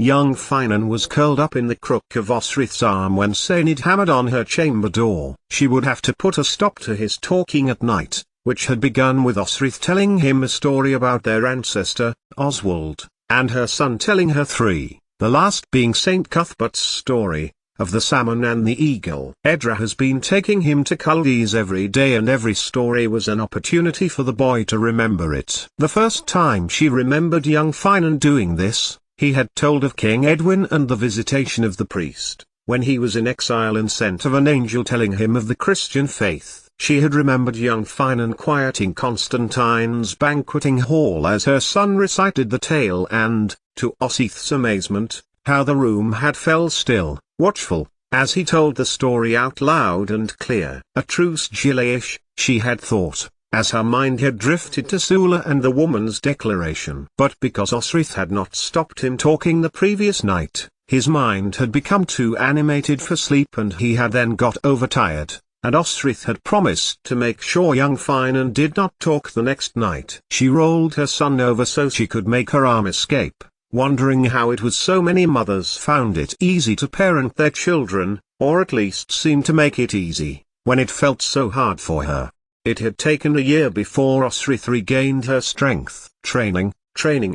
Young Finan was curled up in the crook of Osrith's arm when Sainid hammered on her chamber door. She would have to put a stop to his talking at night, which had begun with Osrith telling him a story about their ancestor, Oswald, and her son telling her three, the last being Saint Cuthbert's story, of the salmon and the eagle. Edra has been taking him to Culdees every day, and every story was an opportunity for the boy to remember it. The first time she remembered young Finan doing this, he had told of King Edwin and the visitation of the priest, when he was in exile and sent of an angel telling him of the Christian faith. She had remembered young Finan quieting Constantine's banqueting hall as her son recited the tale and, to Osith's amazement, how the room had fell still, watchful, as he told the story out loud and clear. A truce Gileash, she had thought, as her mind had drifted to Sula and the woman's declaration. But because Osrith had not stopped him talking the previous night, his mind had become too animated for sleep, and he had then got overtired, and Osrith had promised to make sure young Finan did not talk the next night. She rolled her son over so she could make her arm escape, wondering how it was so many mothers found it easy to parent their children, or at least seemed to make it easy, when it felt so hard for her. It had taken a year before Osrith regained her strength, training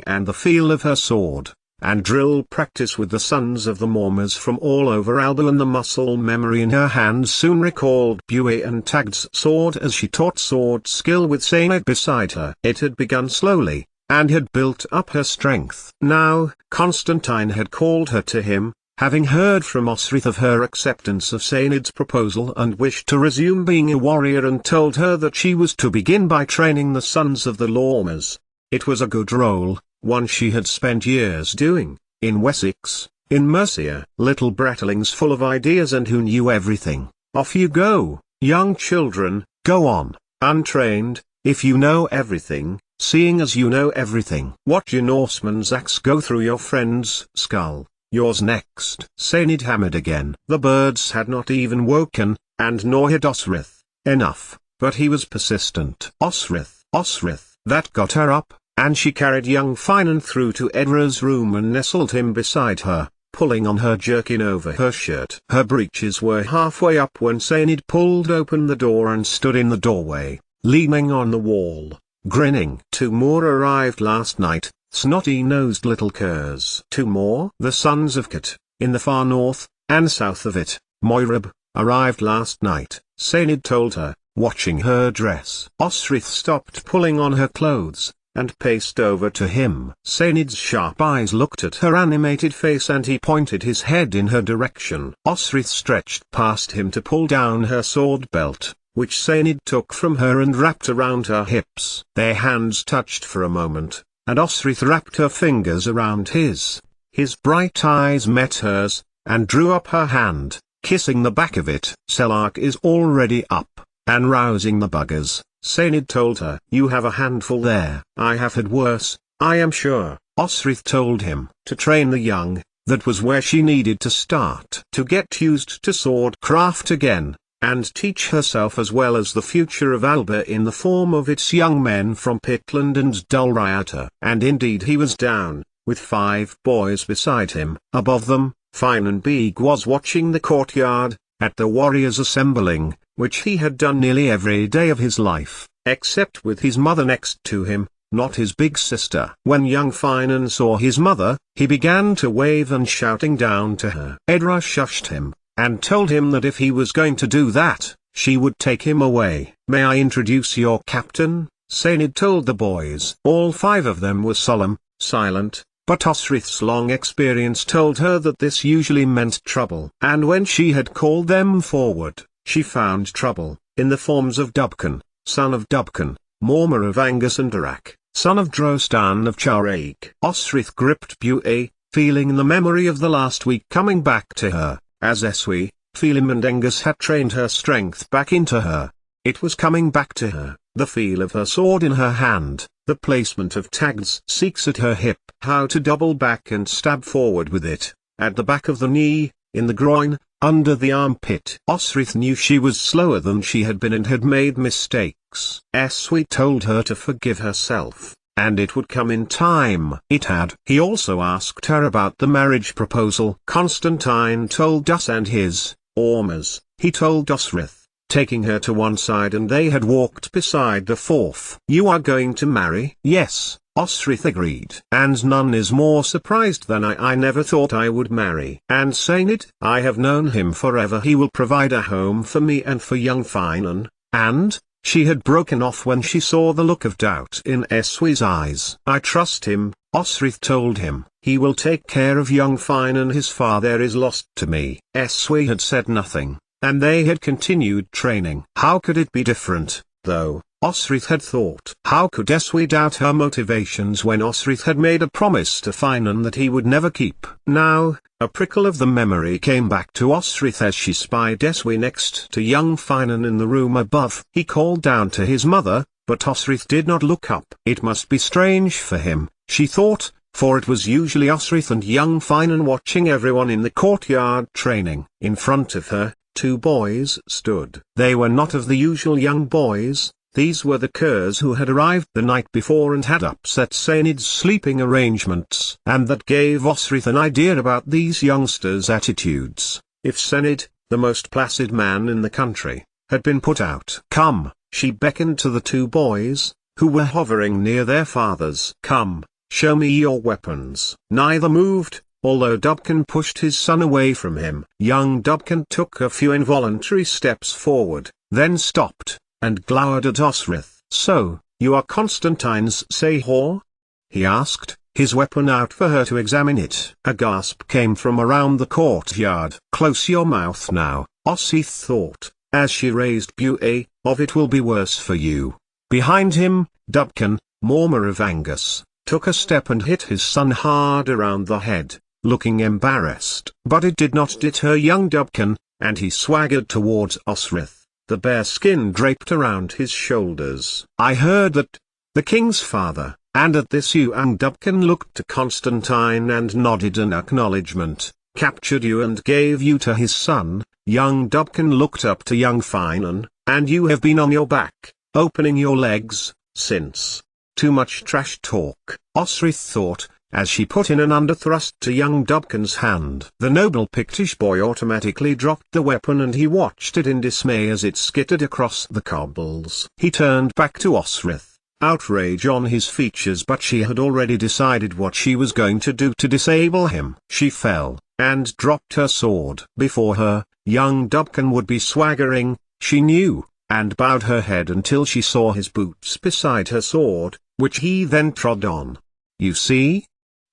and the feel of her sword, and drill practice with the sons of the Mormers from all over Alba, and the muscle memory in her hands soon recalled Buey and Tagd's sword as she taught sword skill with Sainid beside her. It had begun slowly, and had built up her strength. Now, Constantine had called her to him, having heard from Osrith of her acceptance of Sainid's proposal and wished to resume being a warrior, and told her that she was to begin by training the sons of the Lormers. It was a good role, one she had spent years doing, in Wessex, in Mercia. Little brattlings full of ideas and who knew everything. Off you go, young children, go on, untrained, if you know everything, seeing as you know everything. Watch your Norseman's axe go through your friend's skull. Yours next. Sainid hammered again. The birds had not even woken, and nor had Osrith. Enough, but he was persistent. Osrith, that got her up, and she carried young Finan through to Edra's room and nestled him beside her, pulling on her jerkin over her shirt. Her breeches were halfway up when Sainid pulled open the door and stood in the doorway, leaning on the wall, grinning. Two more arrived last night. Snotty-nosed little curs. Two more? The sons of Cat, in the far north, and south of it, Moirab, arrived last night, Sainid told her, watching her dress. Osrith stopped pulling on her clothes, and paced over to him. Sainid's sharp eyes looked at her animated face, and he pointed his head in her direction. Osrith stretched past him to pull down her sword belt, which Sainid took from her and wrapped around her hips. Their hands touched for a moment, and Osrith wrapped her fingers around his. His bright eyes met hers, and drew up her hand, kissing the back of it. Selark is already up, and rousing the buggers, Sainid told her. You have a handful there. I have had worse, I am sure, Osrith told him. To train the young, that was where she needed to start. To get used to swordcraft again, and teach herself as well as the future of Alba in the form of its young men from Pitland and Dulriata. And indeed he was down, with 5 boys beside him. Above them, Finan Beeg was watching the courtyard, at the warriors assembling, which he had done nearly every day of his life, except with his mother next to him, not his big sister. When young Finan saw his mother, he began to wave and shouting down to her. Edra shushed him, and told him that if he was going to do that, she would take him away. May I introduce your captain? Sainid told the boys. All 5 of them were solemn, silent, but Osrith's long experience told her that this usually meant trouble. And when she had called them forward, she found trouble, in the forms of Dubcan, son of Dubcan, Mormor of Angus and Darak, son of Drostan of Charaig. Osrith gripped Buey, feeling the memory of the last week coming back to her. As Eswi, Phelim and Angus had trained her strength back into her, it was coming back to her, the feel of her sword in her hand, the placement of Tagd's seeks at her hip, how to double back and stab forward with it, at the back of the knee, in the groin, under the armpit. Osrith knew she was slower than she had been and had made mistakes. Eswi told her to forgive herself, and it would come in time. It had. He also asked her about the marriage proposal. Constantine told us and his, Ormuz, he told Osrith, taking her to one side, and they had walked beside the fourth. You are going to marry? Yes, Osrith agreed. And none is more surprised than I never thought I would marry. And Sainid, I have known him forever. He will provide a home for me and for young Finan. And, she had broken off when she saw the look of doubt in Eswi's eyes. I trust him, Osrith told him. He will take care of young Finan. His father is lost to me. Eswi had said nothing, and they had continued training. How could it be different, though? Osrith had thought. How could Eswi doubt her motivations when Osrith had made a promise to Finan that he would never keep? Now, a prickle of the memory came back to Osrith as she spied Eswi next to young Finan in the room above. He called down to his mother, but Osrith did not look up. It must be strange for him, she thought, for it was usually Osrith and young Finan watching everyone in the courtyard training. In front of her, two boys stood. They were not of the usual young boys. These were the curs who had arrived the night before and had upset Sainid's sleeping arrangements. And that gave Osrith an idea about these youngsters' attitudes. If Sainid, the most placid man in the country, had been put out. Come, she beckoned to the two boys, who were hovering near their fathers. Come, show me your weapons. Neither moved, although Dobkin pushed his son away from him. Young Dobkin took a few involuntary steps forward, then stopped, and glowered at Osrith. So, you are Constantine's Sahor? He asked, his weapon out for her to examine it. A gasp came from around the courtyard. Close your mouth now, Osrith thought, as she raised Bu'e, of it will be worse for you. Behind him, Dobkin, Mormor of Angus, took a step and hit his son hard around the head, looking embarrassed. But it did not deter young Dobkin, and he swaggered towards Osrith, the bare skin draped around his shoulders. I heard that, the king's father, and at this young Dobkin looked to Constantine and nodded an acknowledgement, captured you and gave you to his son. Young Dobkin looked up to young Finan, and you have been on your back, opening your legs, since. Too much trash talk, Osrith thought, as she put in an underthrust to young Dobkin's hand. The noble Pictish boy automatically dropped the weapon and he watched it in dismay as it skittered across the cobbles. He turned back to Osrith, outrage on his features, but she had already decided what she was going to do to disable him. She fell, and dropped her sword. Before her, young Dobkin would be swaggering, she knew, and bowed her head until she saw his boots beside her sword, which he then trod on. You see?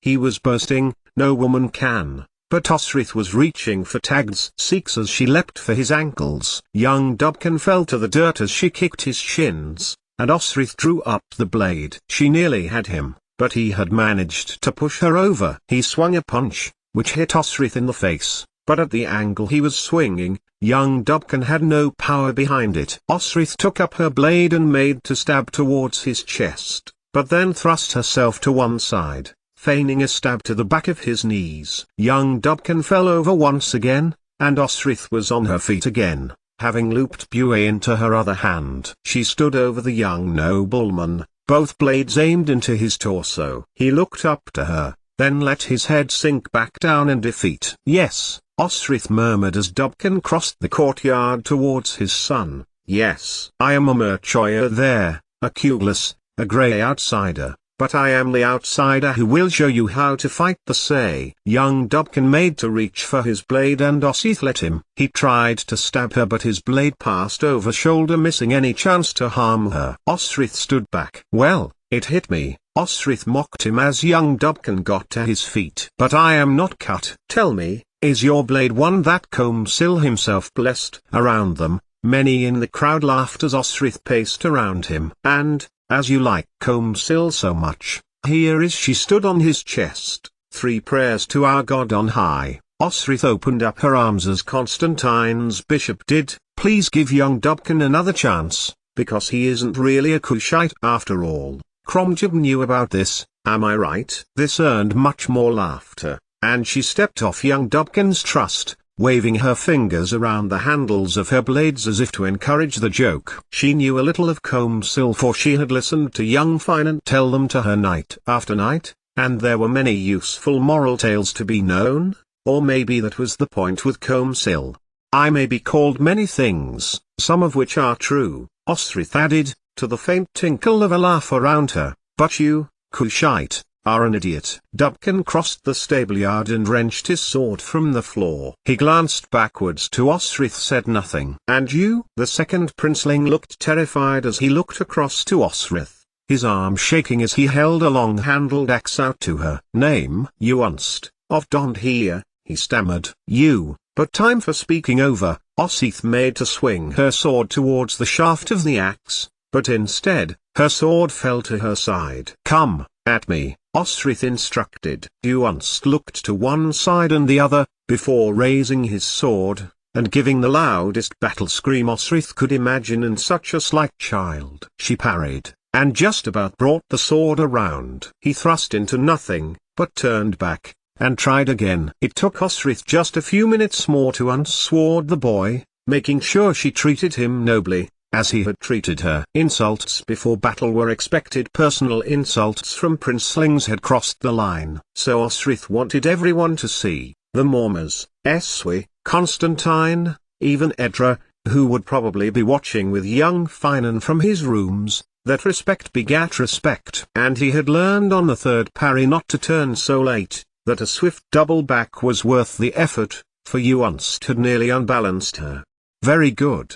He was boasting, no woman can, but Osrith was reaching for Tag's seeks as she leapt for his ankles. Young Dobkin fell to the dirt as she kicked his shins, and Osrith drew up the blade. She nearly had him, but he had managed to push her over. He swung a punch, which hit Osrith in the face, but at the angle he was swinging, young Dobkin had no power behind it. Osrith took up her blade and made to stab towards his chest, but then thrust herself to one side, feigning a stab to the back of his knees. Young Dobkin fell over once again, and Osrith was on her feet again, having looped Bu'e into her other hand. She stood over the young nobleman, both blades aimed into his torso. He looked up to her, then let his head sink back down in defeat. Yes, Osrith murmured as Dobkin crossed the courtyard towards his son. Yes, I am a Merchoyer there, a Kugless, a grey outsider. But I am the outsider who will show you how to fight the Say. Young Dobkin made to reach for his blade and Osrith let him. He tried to stab her but his blade passed over shoulder, missing any chance to harm her. Osrith stood back. Well, it hit me, Osrith mocked him as young Dobkin got to his feet. But I am not cut. Tell me, is your blade one that Comsil himself blessed? Around them, many in the crowd laughed as Osrith paced around him. And, as you like Comsil so much, here is she stood on his chest, 3 prayers to our God on high. Osrith opened up her arms as Constantine's bishop did. Please give young Dobkin another chance, because he isn't really a Kushite after all. Cromjub knew about this, am I right? This earned much more laughter, and she stepped off young Dobkin's trust, waving her fingers around the handles of her blades as if to encourage the joke. She knew a little of Comsil, for she had listened to young Finan tell them to her night after night, and there were many useful moral tales to be known, or maybe that was the point with Comsil. I may be called many things, some of which are true, Osrith added, to the faint tinkle of a laugh around her, but you, Cushite, are an idiot. Dubkin crossed the stable-yard and wrenched his sword from the floor. He glanced backwards to Osrith, said nothing. And you? The second princeling looked terrified as he looked across to Osrith, his arm shaking as he held a long-handled axe out to her. Name? Yuunst, of Dondhia, he stammered. You. But time for speaking over. Osrith made to swing her sword towards the shaft of the axe, but instead, her sword fell to her side. Come, at me, Osrith instructed. Yuunst looked to one side and the other, before raising his sword, and giving the loudest battle scream Osrith could imagine in such a slight child. She parried, and just about brought the sword around. He thrust into nothing, but turned back, and tried again. It took Osrith just a few minutes more to unsword the boy, making sure she treated him nobly, as he had treated her. Insults before battle were expected. Personal insults from princelings had crossed the line. So Osrith wanted everyone to see, the Mormers, Eswi, Constantine, even Edra, who would probably be watching with young Finan from his rooms, that respect begat respect. And he had learned on the third parry not to turn so late, that a swift double back was worth the effort, for Yuunst had nearly unbalanced her. Very good,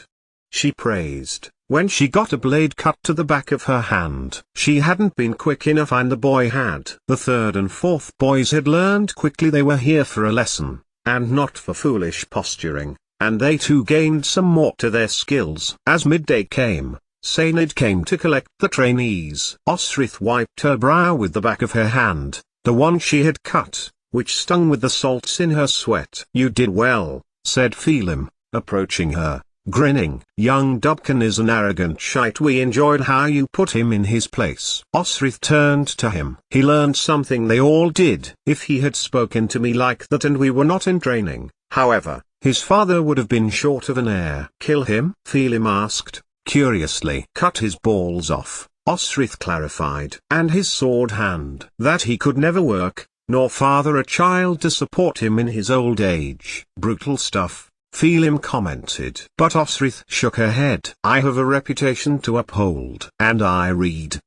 she praised, when she got a blade cut to the back of her hand. She hadn't been quick enough, and the boy had. The third and fourth boys had learned quickly they were here for a lesson, and not for foolish posturing, and they too gained some more to their skills. As midday came, Saynid came to collect the trainees. Osrith wiped her brow with the back of her hand, the one she had cut, which stung with the salts in her sweat. You did well, said Phelim, approaching her, grinning. Young Dubkin is an arrogant shite. We enjoyed how you put him in his place. Osrith turned to him. He learned something they all did. If he had spoken to me like that and we were not in training, however, his father would have been short of an heir. Kill him? Phelim asked, curiously. Cut his balls off, Osrith clarified. And his sword hand. That he could never work, nor father a child to support him in his old age. Brutal stuff, Phelim commented. But Osrith shook her head. I have a reputation to uphold. And I read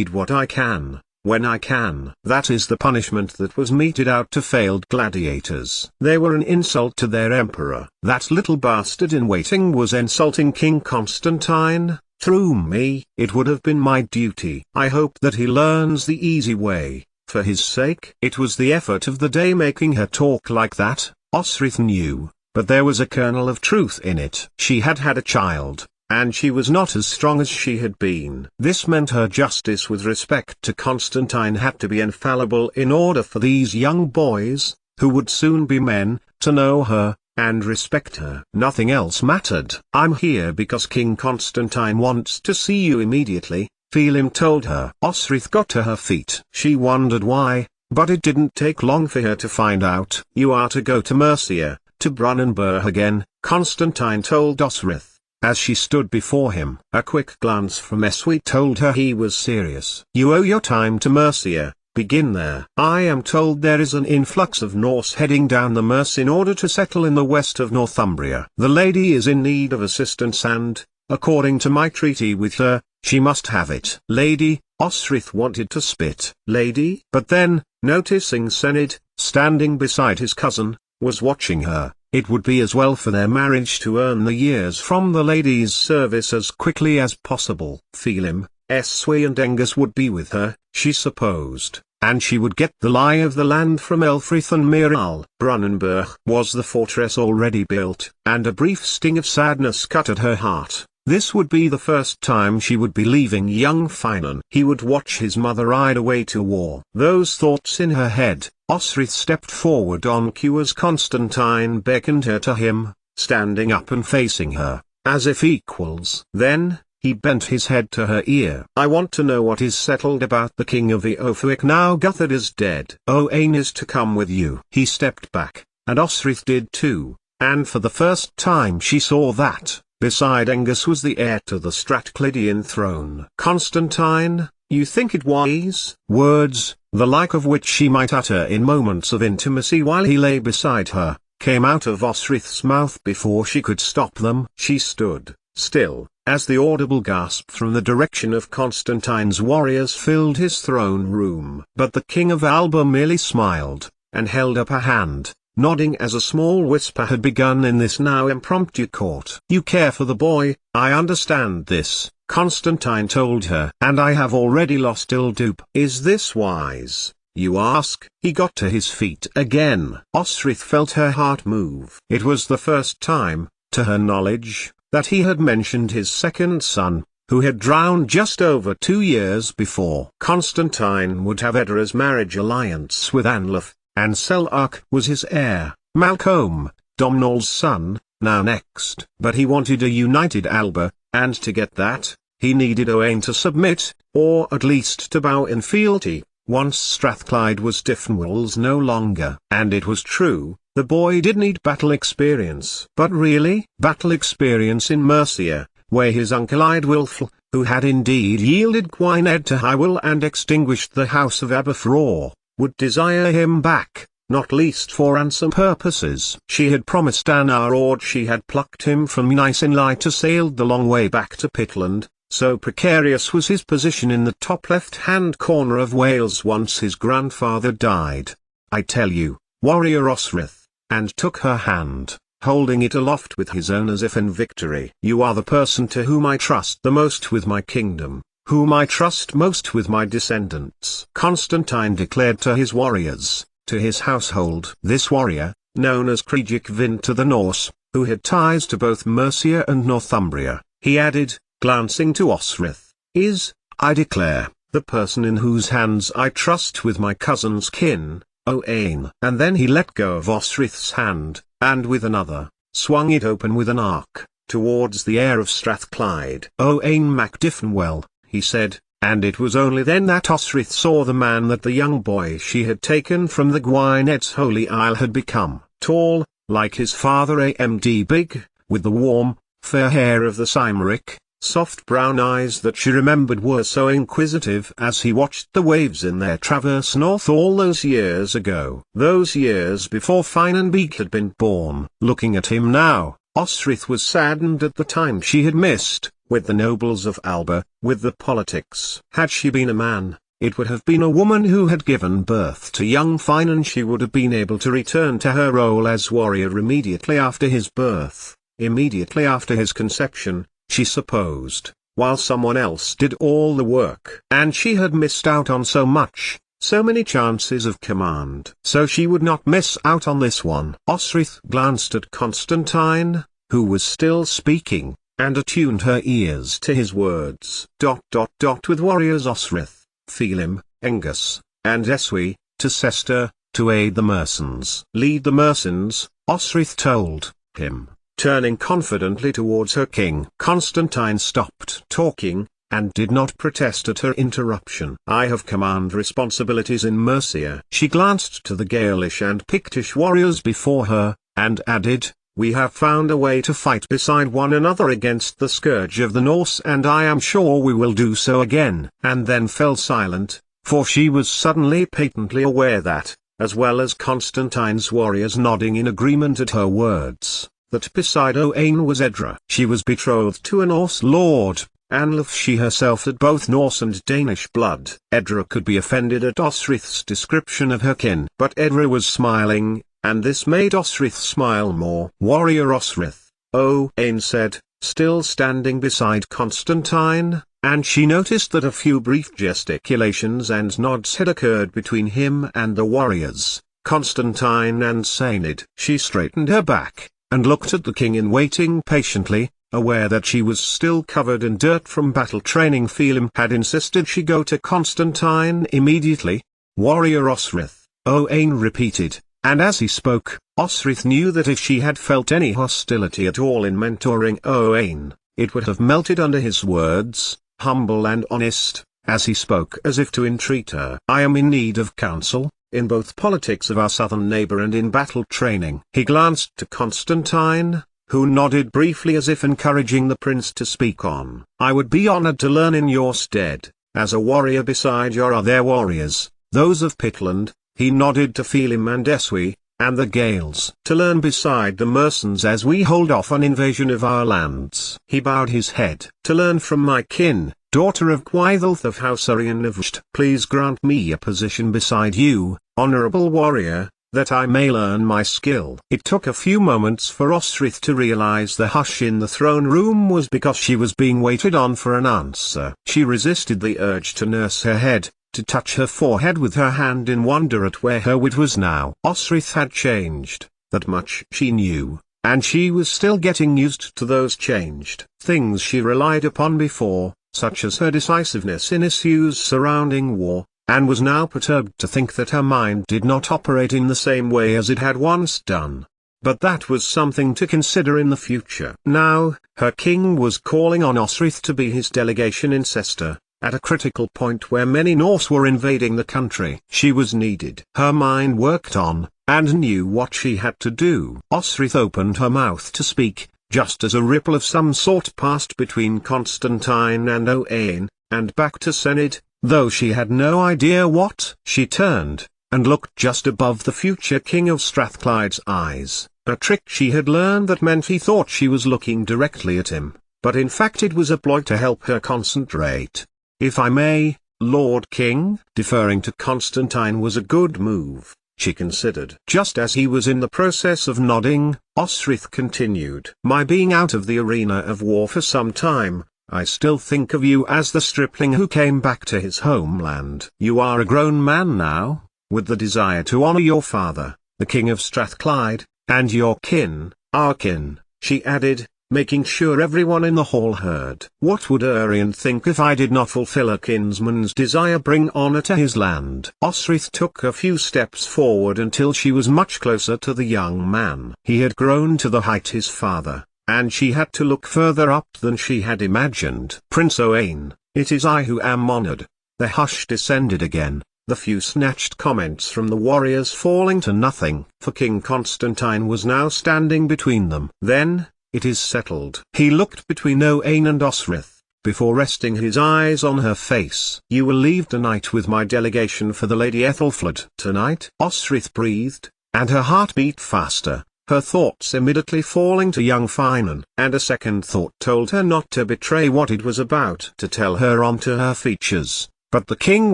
what I can, when I can. That is the punishment that was meted out to failed gladiators. They were an insult to their emperor. That little bastard in waiting was insulting King Constantine. Through me, it would have been my duty. I hope that he learns the easy way, for his sake. It was the effort of the day making her talk like that, Osrith knew, but there was a kernel of truth in it. She had had a child, and she was not as strong as she had been. This meant her justice with respect to Constantine had to be infallible in order for these young boys, who would soon be men, to know her, and respect her. Nothing else mattered. I'm here because King Constantine wants to see you immediately, Phelim told her. Osrith got to her feet. She wondered why, but it didn't take long for her to find out. You are to go to Mercia, to Brunanburh again, Constantine told Osrith, as she stood before him. A quick glance from Eswi told her he was serious. You owe your time to Mercia. Begin there. I am told there is an influx of Norse heading down the Meuse in order to settle in the west of Northumbria. The lady is in need of assistance and, according to my treaty with her, she must have it. Lady, Osrith wanted to spit. Lady? But then, noticing Senid, standing beside his cousin, was watching her, it would be as well for their marriage to earn the years from the lady's service as quickly as possible. Phelim, Eswi and Engus would be with her, she supposed, and she would get the lie of the land from Elfrith and Miral. Brunanburh was the fortress already built, and a brief sting of sadness cut at her heart. This would be the first time she would be leaving young Finan. He would watch his mother ride away to war. Those thoughts in her head, Osrith stepped forward on cue as Constantine beckoned her to him, standing up and facing her, as if equals. Then, he bent his head to her ear. I want to know what is settled about the king of the Ofuic now Guthard is dead. Owain is to come with you. He stepped back, and Osrith did too, and for the first time she saw that, beside Angus was the heir to the Strathclydian throne. "Constantine, you think it wise?" Words, the like of which she might utter in moments of intimacy while he lay beside her, came out of Osrith's mouth before she could stop them. She stood still, as the audible gasp from the direction of Constantine's warriors filled his throne room. But the king of Alba merely smiled, and held up a hand, nodding as a small whisper had begun in this now impromptu court. "You care for the boy, I understand this," Constantine told her. "And I have already lost Ildup." "Is this wise, you ask?" He got to his feet again. Osrith felt her heart move. It was the first time, to her knowledge, that he had mentioned his second son, who had drowned just over 2 years before. Constantine would have Edra's marriage alliance with Anlaf, and Selarch was his heir, Malcolm, Domnall's son, now next. But he wanted a united Alba, and to get that, he needed Owain to submit, or at least to bow in fealty. Once Strathclyde was Dyfnwal's no longer. And it was true, the boy did need battle experience. But really, battle experience in Mercia, where his uncle Eadwulf, who had indeed yielded Gwynedd to Hywel and extinguished the house of Aberfraw, would desire him back, not least for ransom purposes. She had promised Anna Ord she had plucked him from Nysinlai to sail the long way back to Pitland, so precarious was his position in the top left-hand corner of Wales once his grandfather died. "I tell you, warrior Osrith," and took her hand, holding it aloft with his own as if in victory. "You are the person to whom I trust the most with my kingdom, whom I trust most with my descendants," Constantine declared to his warriors, to his household. This warrior, known as Creigic Vin to the Norse, who had ties to both Mercia and Northumbria, he added, glancing to Osrith, "is, I declare, the person in whose hands I trust with my cousin's kin, Owain." And then he let go of Osrith's hand, and with another, swung it open with an arc, towards the heir of Strathclyde. "Owain mac Dyfnwal," he said, and it was only then that Osrith saw the man that the young boy she had taken from the Gwyned's holy isle had become. Tall, like his father Amd Big, with the warm, fair hair of the Cymric, soft brown eyes that she remembered were so inquisitive as he watched the waves in their traverse north all those years ago. Those years before Finan had been born. Looking at him now, Osrith was saddened at the time she had missed, with the nobles of Alba, with the politics. Had she been a man, it would have been a woman who had given birth to young Finan. She would have been able to return to her role as warrior immediately after his birth, immediately after his conception, she supposed, while someone else did all the work. And she had missed out on so much, so many chances of command. So she would not miss out on this one. Osrith glanced at Constantine, who was still speaking, and attuned her ears to his words. With warriors Osrith, Felim, Angus, and Eswi, to Cester, to aid the Mersons. "Lead the Mersons," Osrith told him, turning confidently towards her king. Constantine stopped talking, and did not protest at her interruption. "I have command responsibilities in Mercia." She glanced to the Gaelish and Pictish warriors before her, and added, "We have found a way to fight beside one another against the scourge of the Norse, and I am sure we will do so again." And then fell silent, for she was suddenly patently aware that, as well as Constantine's warriors nodding in agreement at her words, that beside Owain was Edra. She was betrothed to a Norse lord, Anlaf. She herself had both Norse and Danish blood. Edra could be offended at Osrith's description of her kin. But Edra was smiling, and this made Osrith smile more. "Warrior Osrith," Owain said, still standing beside Constantine, and she noticed that a few brief gesticulations and nods had occurred between him and the warriors, Constantine and Sainid. She straightened her back, and looked at the king in waiting patiently, aware that she was still covered in dirt from battle training. Felim had insisted she go to Constantine immediately. "Warrior Osrith," Owain repeated, and as he spoke, Osrith knew that if she had felt any hostility at all in mentoring Owain, it would have melted under his words, humble and honest, as he spoke as if to entreat her. I am in need of counsel, in both politics of our southern neighbor and in battle training. He glanced to Constantine, who nodded briefly as if encouraging the prince to speak on. I would be honored to learn in your stead, as a warrior beside your other warriors, those of Pitland. He nodded to Phelim and Eswi, and the Gales, to learn beside the Mersons as we hold off an invasion of our lands. He bowed his head. To learn from my kin, daughter of Gwyddulth of House Arian of Wst. Please grant me a position beside you, honorable warrior, that I may learn my skill. It took a few moments for Osrith to realize the hush in the throne room was because she was being waited on for an answer. She resisted the urge to nurse her head, to touch her forehead with her hand in wonder at where her wit was now. Osrith had changed, that much she knew, and she was still getting used to those changed things she relied upon before, such as her decisiveness in issues surrounding war, and was now perturbed to think that her mind did not operate in the same way as it had once done. But that was something to consider in the future. Now, her king was calling on Osrith to be his delegation in Cester, at a critical point where many Norse were invading the country. She was needed. Her mind worked on, and knew what she had to do. Osrith opened her mouth to speak, just as a ripple of some sort passed between Constantine and Owain, and back to Senid, though she had no idea what. She turned, and looked just above the future king of Strathclyde's eyes, a trick she had learned that meant he thought she was looking directly at him, but in fact it was a ploy to help her concentrate. If I may, Lord King? Deferring to Constantine was a good move, she considered. Just as he was in the process of nodding, Osrith continued. My being out of the arena of war for some time, I still think of you as the stripling who came back to his homeland. You are a grown man now, with the desire to honor your father, the King of Strathclyde, and your kin, our kin, she added, making sure everyone in the hall heard. What would Urien think if I did not fulfill a kinsman's desire, bring honor to his land? Osrith took a few steps forward until she was much closer to the young man. He had grown to the height his father, and she had to look further up than she had imagined. Prince Owain, it is I who am honored. The hush descended again, the few snatched comments from the warriors falling to nothing. For King Constantine was now standing between them. Then, it is settled. He looked between Owain and Osrith, before resting his eyes on her face. You will leave tonight with my delegation for the Lady Ethelfled. Tonight? Osrith breathed, and her heart beat faster, her thoughts immediately falling to young Finan. And a second thought told her not to betray what it was about to tell her onto her features, but the king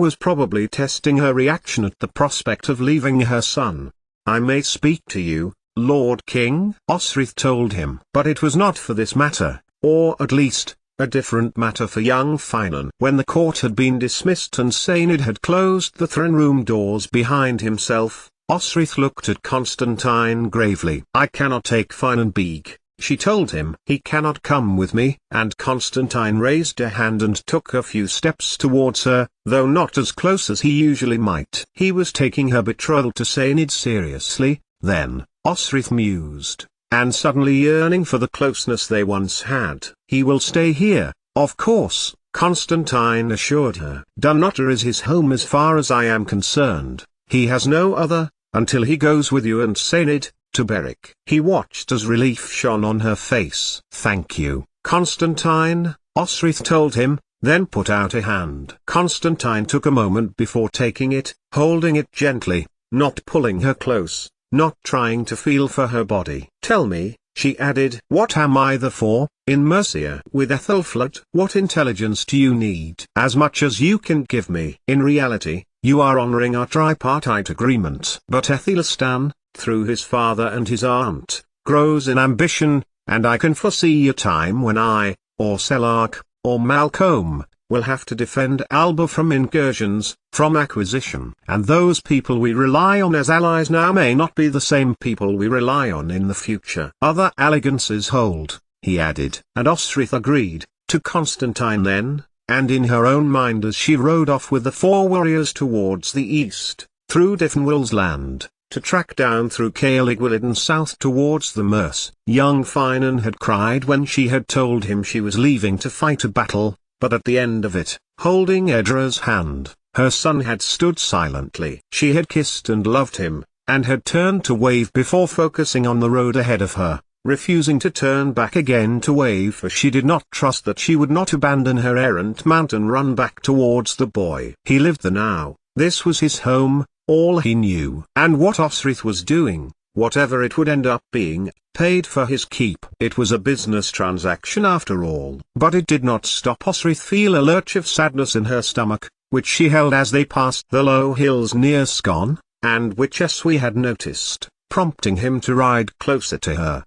was probably testing her reaction at the prospect of leaving her son. I may speak to you, Lord King? Osrith told him. But it was not for this matter, or at least, a different matter for young Finan. When the court had been dismissed and Sainid had closed the throne room doors behind himself, Osrith looked at Constantine gravely. I cannot take Finan Beeg, she told him. He cannot come with me. And Constantine raised a hand and took a few steps towards her, though not as close as he usually might. He was taking her betrothal to Sainid seriously, then, Osrith mused, and suddenly yearning for the closeness they once had. He will stay here, of course, Constantine assured her. Dunnottar is his home as far as I am concerned. He has no other, until he goes with you and Sainid, to Berwick. He watched as relief shone on her face. Thank you, Constantine, Osrith told him, then put out a hand. Constantine took a moment before taking it, holding it gently, not pulling her close, not trying to feel for her body. Tell me, she added, what am I there for, in Mercia with Ethelfled? What intelligence do you need? As much as you can give me. In reality, you are honoring our tripartite agreement. But Aethelstan, through his father and his aunt, grows in ambition, and I can foresee a time when I, or Selark, or Malcolm, will have to defend Alba from incursions, from acquisition. And those people we rely on as allies now may not be the same people we rely on in the future. Other allegances hold, he added. And Osrith agreed, to Constantine then, and in her own mind as she rode off with the 4 warriors towards the east, through Diffenwill's land, to track down through Caeligwylid and south towards the Merse. Young Finan had cried when she had told him she was leaving to fight a battle, but at the end of it, holding Edra's hand. Her son had stood silently. She had kissed and loved him, and had turned to wave before focusing on the road ahead of her, refusing to turn back again to wave, for she did not trust that she would not abandon her errant mount and run back towards the boy. He lived there now. This was his home, all he knew. And what Osrith was doing, whatever it would end up being, paid for his keep. It was a business transaction after all. But it did not stop Osrith feel a lurch of sadness in her stomach, which she held as they passed the low hills near Scone, and which Eswi had noticed, prompting him to ride closer to her.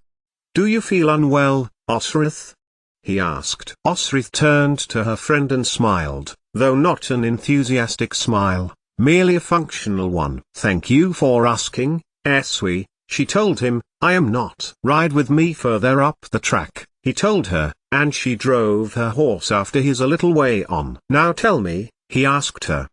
"Do you feel unwell, Osrith?" he asked. Osrith turned to her friend and smiled, though not an enthusiastic smile, merely a functional one. "Thank you for asking, Eswi," she told him. "I am not." "Ride with me further up the track," he told her, and she drove her horse after his a little way on. "Now tell me," he asked her.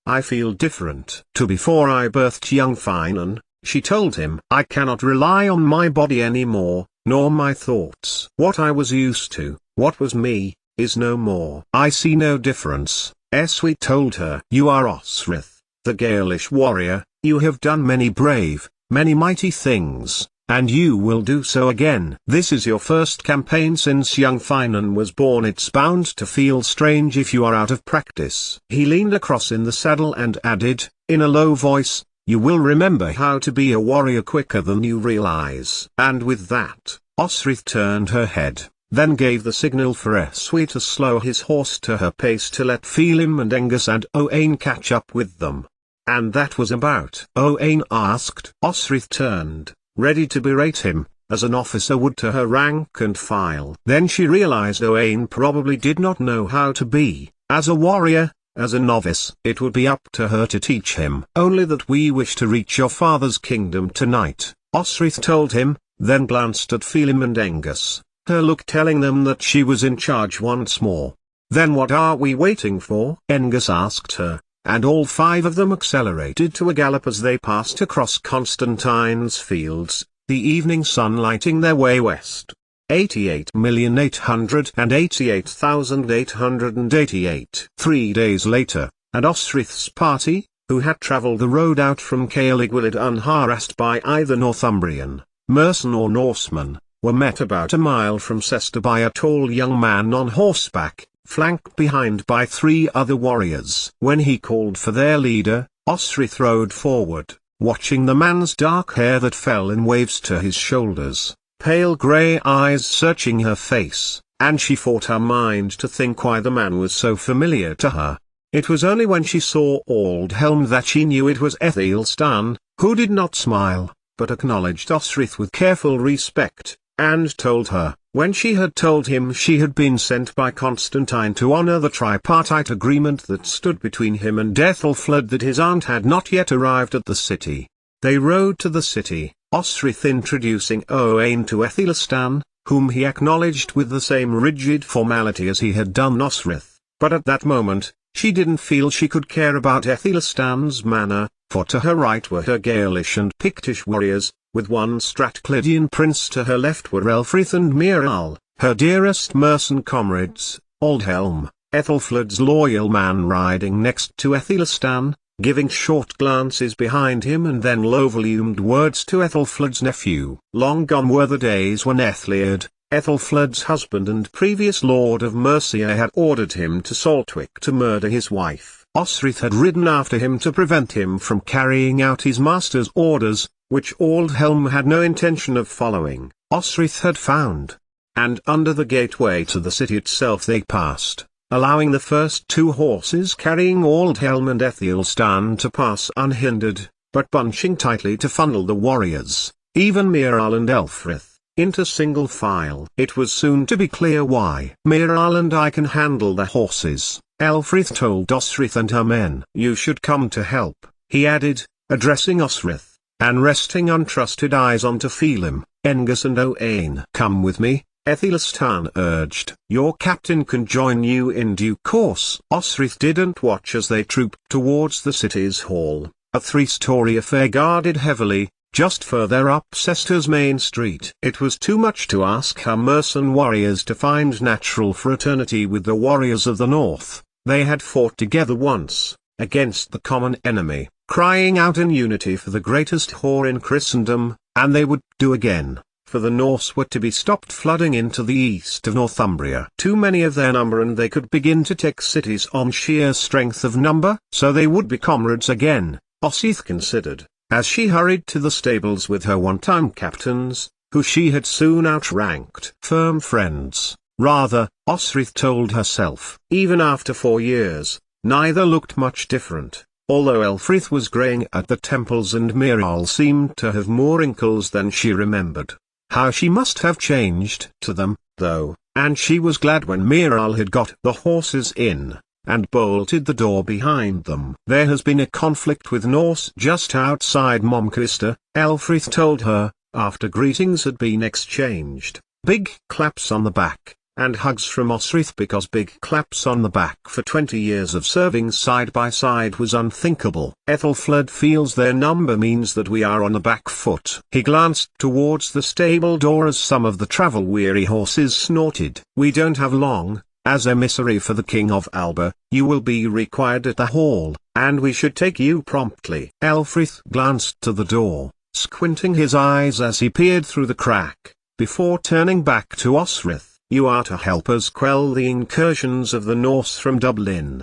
I feel different to before I birthed young Finan," she told him. "I cannot rely on my body anymore, nor my thoughts. What I was used to, what was me, is no more." "I see no difference," Eswi told her. "You are Osrith, the Gaelish warrior. You have done many brave, many mighty things, and you will do so again. This is your first campaign since young Finan was born. It's bound to feel strange if you are out of practice." He leaned across in the saddle and added, in a low voice, "You will remember how to be a warrior quicker than you realize." And with that, Osrith turned her head, then gave the signal for Eswi to slow his horse to her pace to let Phelim and Angus and Owain catch up with them. "And that was about?" Owain asked. Osrith turned, ready to berate him, as an officer would to her rank and file. Then she realized Owain probably did not know how to be, as a warrior, as a novice. It would be up to her to teach him. "Only that we wish to reach your father's kingdom tonight," Osrith told him, then glanced at Phelim and Angus, her look telling them that she was in charge once more. "Then what are we waiting for?" Angus asked her, and all five of them accelerated to a gallop as they passed across Constantine's fields, the evening sun lighting their way west. 88,888,888. 3 days later, and Osrith's party, who had travelled the road out from Caeligwylid unharassed by either Northumbrian, Mercian or Norseman, were met about a mile from Cester by a tall young man on horseback, flanked behind by 3 other warriors. When he called for their leader, Osrith rode forward, watching the man's dark hair that fell in waves to his shoulders, pale grey eyes searching her face, and she fought her mind to think why the man was so familiar to her. It was only when she saw Aldhelm that she knew it was Aethelstan, who did not smile, but acknowledged Osrith with careful respect, and told her, when she had told him she had been sent by Constantine to honor the tripartite agreement that stood between him and Ethelfled, that his aunt had not yet arrived at the city. They rode to the city, Osrith introducing Owain to Aethelstan, whom he acknowledged with the same rigid formality as he had done Osrith. But at that moment, she didn't feel she could care about Ethelstan's manner, for to her right were her Gaelish and Pictish warriors, with one Strathclydian prince to her left were Elfrith and Miral, her dearest Mercian comrades, Aldhelm, Ethelfled's loyal man, riding next to Aethelstan, giving short glances behind him and then low-volumed words to Ethelfled's nephew. Long gone were the days when Aethliad, Ethelfled's husband and previous lord of Mercia, had ordered him to Saltwick to murder his wife. Osrith had ridden after him to prevent him from carrying out his master's orders, which Aldhelm had no intention of following. Osrith had found, and under the gateway to the city itself they passed, allowing the first 2 horses carrying Aldhelm and Aethelstan to pass unhindered, but bunching tightly to funnel the warriors, even Miral and Elfrith, into single file. It was soon to be clear why. "Miral and I can handle the horses," Elfrith told Osrith and her men. "You should come to help," he added, addressing Osrith, and resting untrusted eyes onto Phelim, Angus and Owain. "Come with me," Aethelstan urged. "Your captain can join you in due course." Osrith didn't watch as they trooped towards the city's hall, a 3-story affair guarded heavily, just further up Cester's main street. It was too much to ask her Mercian warriors to find natural fraternity with the warriors of the north, They had fought together once, against the common enemy, crying out in unity for the greatest whore in Christendom, and they would do again, for the Norse were to be stopped flooding into the east of Northumbria. Too many of their number and they could begin to take cities on sheer strength of number, so they would be comrades again, Osith considered, as she hurried to the stables with her one-time captains, who she had soon outranked. Firm friends, rather, Osrith told herself. Even after 4 years, neither looked much different, although Elfrith was greying at the temples and Miral seemed to have more wrinkles than she remembered. How she must have changed to them, though, and she was glad when Miral had got the horses in, and bolted the door behind them. There has been a conflict with Norse just outside Momkista, Elfrith told her, after greetings had been exchanged. Big claps on the back, and hugs from Osrith, because big claps on the back for 20 years of serving side by side was unthinkable. Ethelfled feels their number means that we are on the back foot. He glanced towards the stable door as some of the travel-weary horses snorted. We don't have long. As emissary for the King of Alba, you will be required at the hall, and we should take you promptly. Elfrith glanced to the door, squinting his eyes as he peered through the crack, before turning back to Osrith. You are to help us quell the incursions of the Norse from Dublin.